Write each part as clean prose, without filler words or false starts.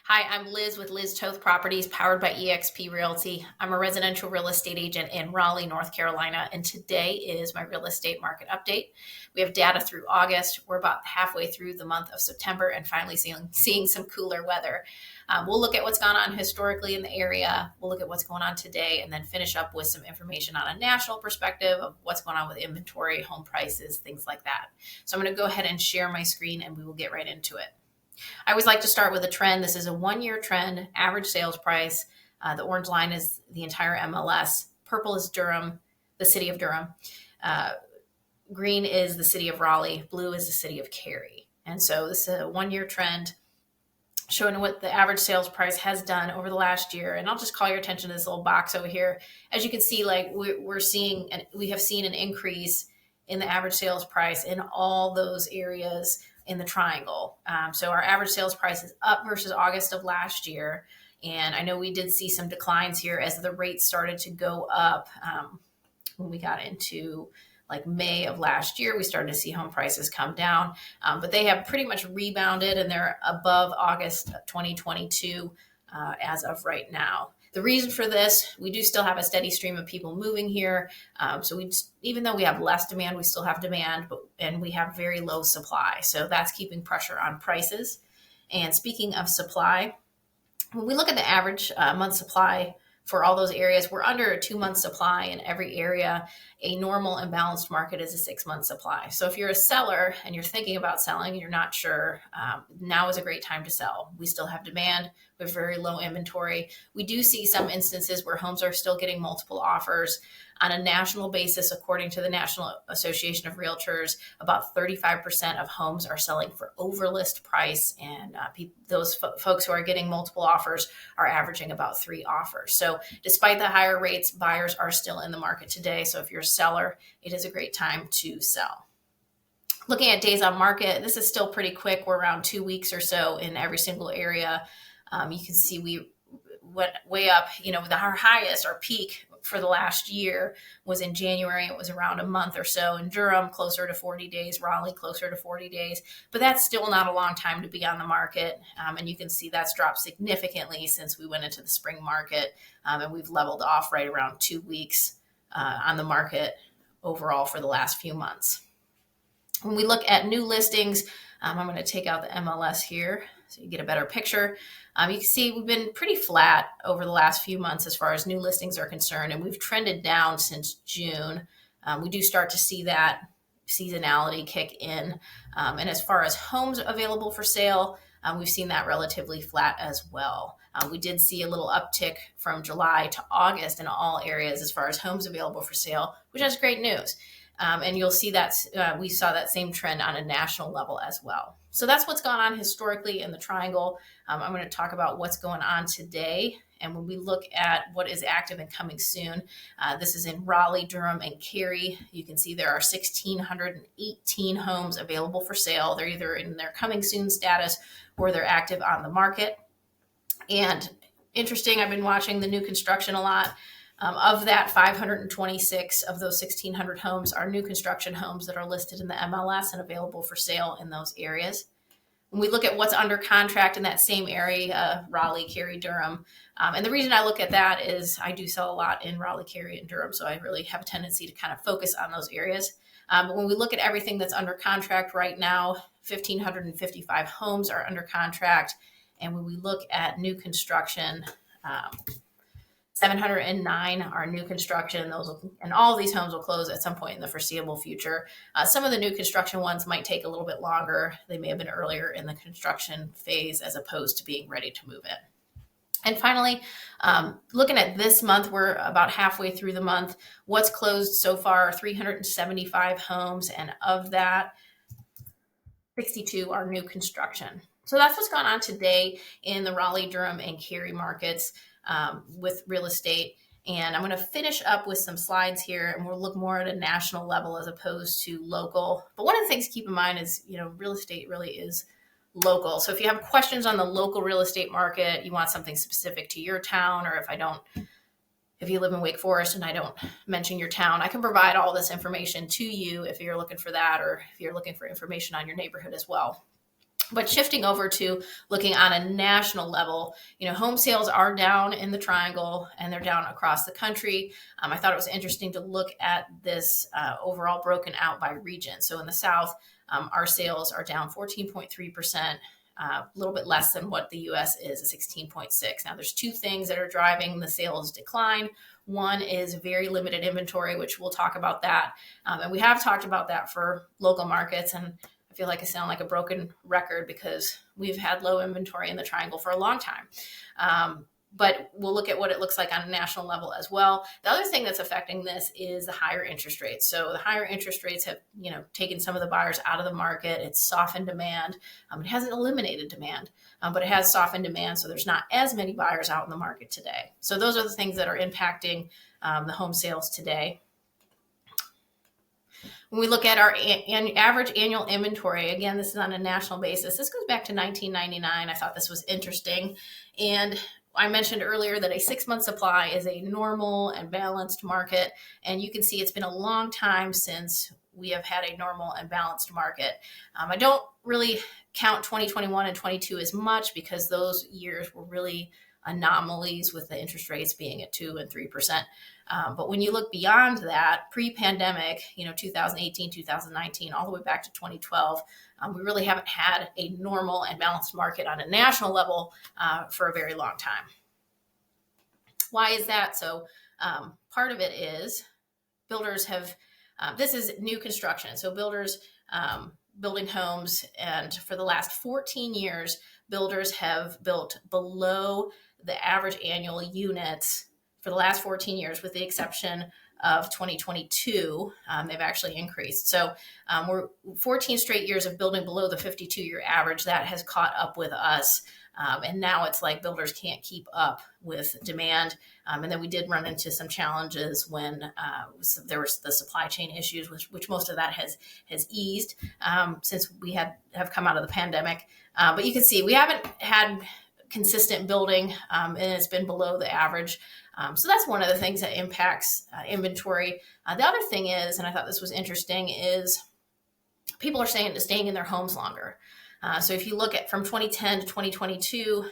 Hi, I'm Liz with Liz Toth Properties, powered by EXP Realty. I'm a residential real estate agent in Raleigh, North Carolina, and today is my real estate market update. We have data through August. We're about halfway through the month of September and finally seeing some cooler weather. We'll look at what's gone on historically in the area. We'll look at what's going on today and then finish up with some information on a national perspective of what's going on with inventory, home prices, things like that. So I'm going to go ahead and share my screen and we will get right into it. I always like to start with a trend. This is a one-year trend, average sales price. The orange line is the entire MLS. Purple is Durham, the city of Durham. Green is the city of Raleigh. Blue is the city of Cary. And so this is a one-year trend showing what the average sales price has done over the last year. And I'll just call your attention to this little box over here. As you can see, like we're seeing, and we have seen an increase in the average sales price in all those areas in the triangle. So our average sales price is up versus August of last year. And I know we did see some declines here as the rates started to go up. When we got into like May of last year, we started to see home prices come down, but they have pretty much rebounded and they're above August of 2022 as of right now. The reason for this, we do still have a steady stream of people moving here. So even though we have less demand, we still have demand, and we have very low supply. So that's keeping pressure on prices. And speaking of supply, when we look at the average month supply for all those areas, we're under a 2-month supply in every area. A normal and balanced market is a 6-month supply. So if you're a seller and you're thinking about selling and you're not sure, now is a great time to sell. We still have demand. We have very low inventory. We do see some instances where homes are still getting multiple offers. On a national basis, according to the National Association of Realtors, about 35% of homes are selling for over list price, and those folks who are getting multiple offers are averaging about 3 offers. So despite the higher rates, buyers are still in the market today. So if you're a seller, it is a great time to sell. Looking at days on market, this is still pretty quick. We're around 2 weeks or so in every single area. You can see we went way up. Our highest, our peak for the last year was in January. It was around a month or so. In Durham, closer to 40 days. Raleigh, closer to 40 days. But that's still not a long time to be on the market. And you can see that's dropped significantly since we went into the spring market. And we've leveled off right around 2 weeks on the market overall for the last few months. When we look at new listings, I'm going to take out the MLS here so you get a better picture. You can see we've been pretty flat over the last few months as far as new listings are concerned, and we've trended down since June. We do start to see that seasonality kick in. And as far as homes available for sale, we've seen that relatively flat as well. We did see a little uptick from July to August in all areas as far as homes available for sale, which is great news. And you'll see that we saw that same trend on a national level as well. So that's what's gone on historically in the triangle. I'm going to talk about what's going on today. And when we look at what is active and coming soon, this is in Raleigh, Durham, and Cary. You can see there are 1,618 homes available for sale. They're either in their coming soon status or they're active on the market. And interesting, I've been watching the new construction a lot. Of that, 526 of those 1,600 homes are new construction homes that are listed in the MLS and available for sale in those areas. When we look at what's under contract in that same area, Raleigh, Cary, Durham, and the reason I look at that is I do sell a lot in Raleigh, Cary, and Durham, so I really have a tendency to kind of focus on those areas. But when we look at everything that's under contract right now, 1,555 homes are under contract. And when we look at new construction, 709 are new construction. And all of these homes will close at some point in the foreseeable future. Some of the new construction ones might take a little bit longer. They may have been earlier in the construction phase as opposed to being ready to move in. And finally, looking at this month, we're about halfway through the month. What's closed so far, 375 homes. And of that, 62 are new construction. So that's what's gone on today in the Raleigh, Durham, and Cary markets with real estate. And I'm going to finish up with some slides here, and we'll look more at a national level as opposed to local. But one of the things to keep in mind is, real estate really is local. So if you have questions on the local real estate market, you want something specific to your town, or if you live in Wake Forest and I don't mention your town, I can provide all this information to you if you're looking for that, or if you're looking for information on your neighborhood as well. But shifting over to looking on a national level, home sales are down in the triangle and they're down across the country. I thought it was interesting to look at this overall broken out by region. So in the South, our sales are down 14.3%. A little bit less than what the US is, a 16.6. Now, there's two things that are driving the sales decline. One is very limited inventory, which we'll talk about that. And we have talked about that for local markets. And I feel like I sound like a broken record because we've had low inventory in the triangle for a long time. But we'll look at what it looks like on a national level as well. The other thing that's affecting this is the higher interest rates. So the higher interest rates have, taken some of the buyers out of the market. It's softened demand. It hasn't eliminated demand, but it has softened demand. So there's not as many buyers out in the market today. So those are the things that are impacting the home sales today. When we look at our average annual inventory, again, this is on a national basis. This goes back to 1999. I thought this was interesting. And I mentioned earlier that a 6-month supply is a normal and balanced market. And you can see it's been a long time since we have had a normal and balanced market. I don't really count 2021 and 22 as much because those years were really anomalies with the interest rates being at 2 and 3%. But when you look beyond that, pre-pandemic, 2018, 2019, all the way back to 2012, we really haven't had a normal and balanced market on a national level for a very long time. Why is that? So part of it is builders have, this is new construction. So builders building homes, and for the last 14 years, builders have built below the average annual units for the last 14 years, with the exception of 2022, they've actually increased. So we're 14 straight years of building below the 52-year average. That has caught up with us. And now it's like builders can't keep up with demand. And then we did run into some challenges when there was the supply chain issues, which most of that has eased since we have come out of the pandemic. But you can see we haven't had consistent building and it's been below the average. So that's one of the things that impacts inventory. The other thing is, and I thought this was interesting, is people are staying in their homes longer. So if you look at from 2010 to 2022,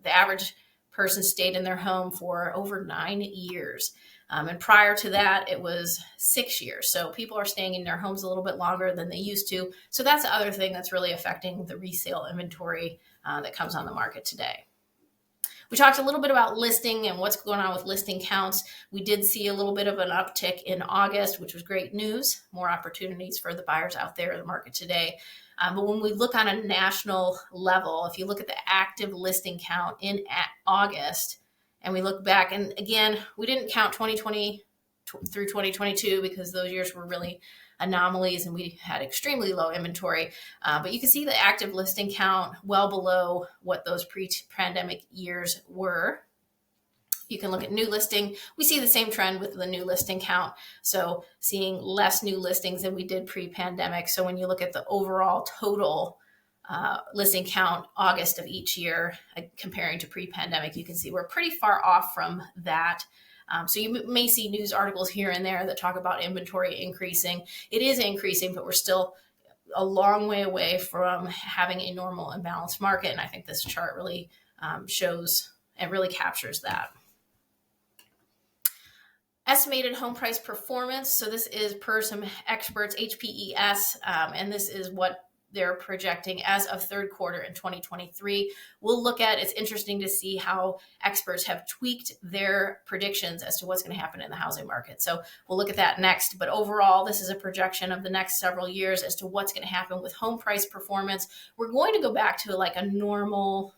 the average person stayed in their home for over 9 years. And prior to that, it was 6 years. So people are staying in their homes a little bit longer than they used to. So that's the other thing that's really affecting the resale inventory that comes on the market today. We talked a little bit about listing and what's going on with listing counts. We did see a little bit of an uptick in August, which was great news. More opportunities for the buyers out there in the market today. But when we look on a national level, if you look at the active listing count in August, and we look back, and again, we didn't count 2020 through 2022 because those years were really anomalies and we had extremely low inventory. But you can see the active listing count well below what those pre-pandemic years were. You can look at new listing. We see the same trend with the new listing count. So seeing less new listings than we did pre-pandemic. So when you look at the overall total listing count August of each year, comparing to pre-pandemic, you can see we're pretty far off from that. So you may see news articles here and there that talk about inventory increasing. It is increasing, but we're still a long way away from having a normal and balanced market. And I think this chart really shows and really captures that. Estimated home price performance. So this is per some experts, HPES, and this is what they're projecting as of third quarter in 2023. We'll look at, it's interesting to see how experts have tweaked their predictions as to what's going to happen in the housing market. So we'll look at that next. But overall, this is a projection of the next several years as to what's going to happen with home price performance. We're going to go back to like a normal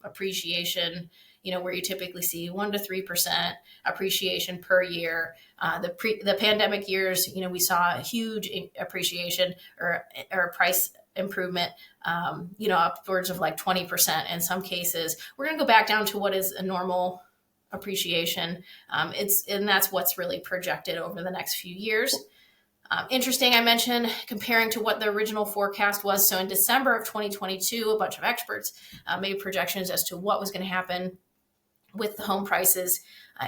appreciation, where you typically see 1 to 3% appreciation per year. The pandemic years, we saw a huge appreciation or price improvement, upwards of like 20% in some cases. We're going to go back down to what is a normal appreciation. And that's what's really projected over the next few years. Interesting, I mentioned comparing to what the original forecast was. So in December of 2022, a bunch of experts made projections as to what was going to happen with the home prices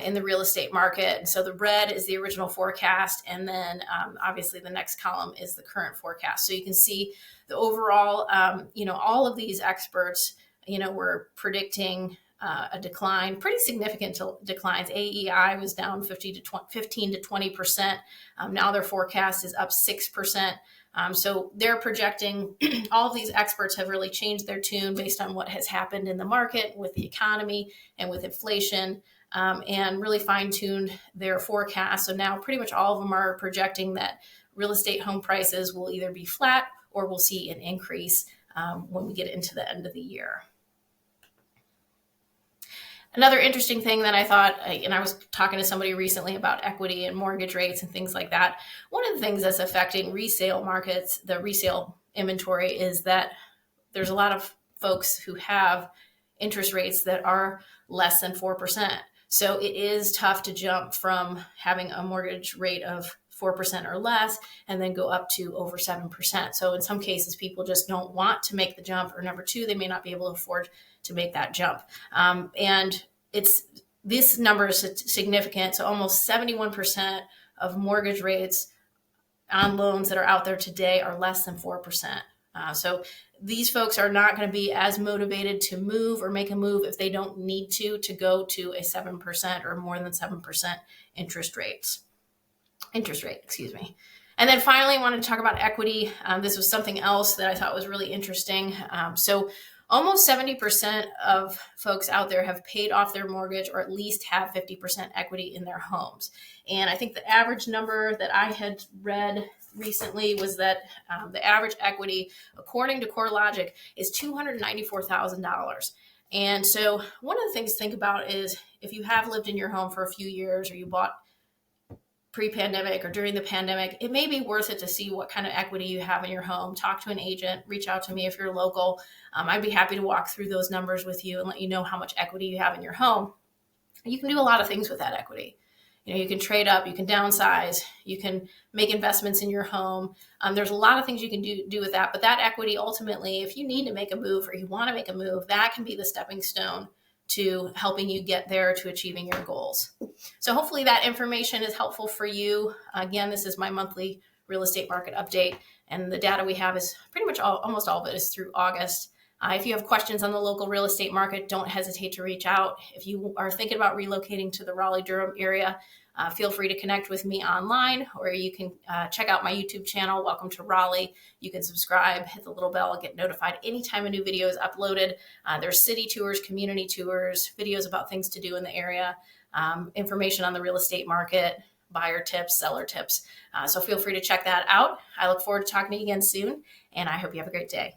in the real estate market. And so the red is the original forecast, and then obviously the next column is the current forecast. So you can see the overall, all of these experts, were predicting a decline, pretty significant declines. AEI was down 15 to 20%. Now their forecast is up 6%. So they're projecting, all of these experts have really changed their tune based on what has happened in the market with the economy and with inflation, and really fine-tuned their forecast. So now pretty much all of them are projecting that real estate home prices will either be flat or we'll see an increase when we get into the end of the year. Another interesting thing that I thought, and I was talking to somebody recently about equity and mortgage rates and things like that. One of the things that's affecting resale markets, the resale inventory, is that there's a lot of folks who have interest rates that are less than 4%. So it is tough to jump from having a mortgage rate of 4% or less and then go up to over 7%. So in some cases, people just don't want to make the jump, or number two, they may not be able to afford to make that jump. And this number is significant. So almost 71% of mortgage rates on loans that are out there today are less than 4%. So these folks are not going to be as motivated to move or make a move if they don't need to go to a 7% or more than 7% interest rate, excuse me. And then finally, I wanted to talk about equity. This was something else that I thought was really interesting. So almost 70% of folks out there have paid off their mortgage or at least have 50% equity in their homes. And I think the average number that I had read recently was that the average equity, according to CoreLogic, is $294,000. And so one of the things to think about is if you have lived in your home for a few years, or you bought pre-pandemic or during the pandemic, it may be worth it to see what kind of equity you have in your home. Talk to an agent, reach out to me if you're local. I'd be happy to walk through those numbers with you and let you know how much equity you have in your home. You can do a lot of things with that equity. You can trade up, you can downsize, you can make investments in your home. There's a lot of things you can do with that. But that equity, ultimately, if you need to make a move or you want to make a move, that can be the stepping stone to helping you get there, to achieving your goals. So hopefully that information is helpful for you. Again, this is my monthly real estate market update, and the data we have is pretty much almost all of it is through August. If you have questions on the local real estate market, don't hesitate to reach out. If you are thinking about relocating to the Raleigh, Durham area, feel free to connect with me online, or you can check out my YouTube channel, Welcome to Raleigh. You can subscribe, hit the little bell, get notified anytime a new video is uploaded. There's city tours, community tours, videos about things to do in the area, information on the real estate market, buyer tips, seller tips. So feel free to check that out. I look forward to talking to you again soon, and I hope you have a great day.